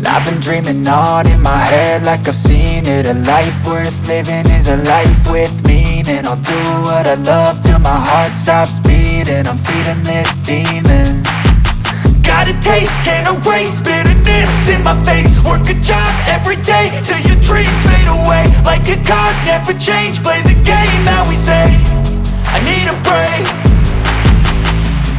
I've been dreaming on in my head like I've seen it. A life worth living is a life with meaning. I'll do what I love till my heart stops beating. I'm feeding this demon. Got a taste, can't erase bitterness in my face. Work a job every day till your dreams fade away. Like a card, never change, play the game that we say. I need a break.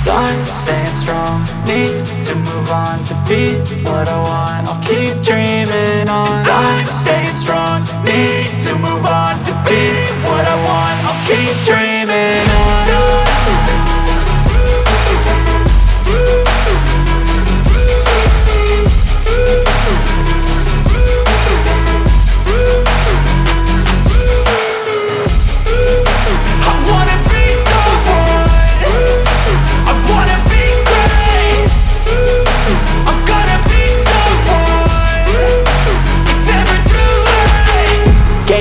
I'm staying strong, need to move on to be what I want. I'll keep dreaming on. I'm staying strong, need to move on to be what I want. I'll keep dreaming on.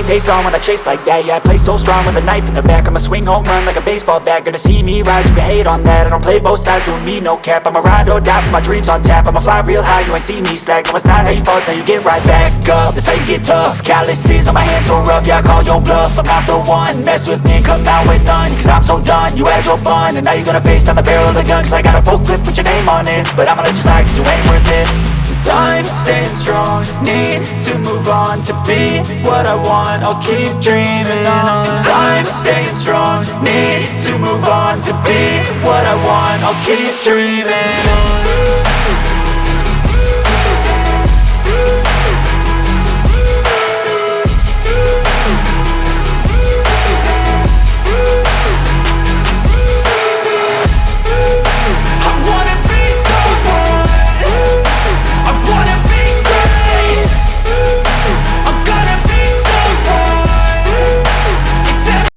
Face on when I chase like that. Yeah, I play so strong with a knife in the back. I'ma swing home run like a baseball bat. Gonna see me rise, you can hate on that. I don't play both sides, doing me no cap. I'ma ride or die for my dreams on tap. I'ma fly real high, you ain't see me slack. No, it's not how you fall, it's how you get right back up. That's how you get tough. Calluses on my hands so rough, yeah, I call your bluff. I'm not the one, mess with me and come out with none. Cause I'm so done, you had your fun. And now you're gonna face down the barrel of the gun. Cause I got a full clip with your name on it. But I'ma let you slide cause you ain't worth it. I'm staying strong, need to move on to be what I want. I'll keep dreaming on. I'm staying strong, need to move on to be what I want. I'll keep dreaming on.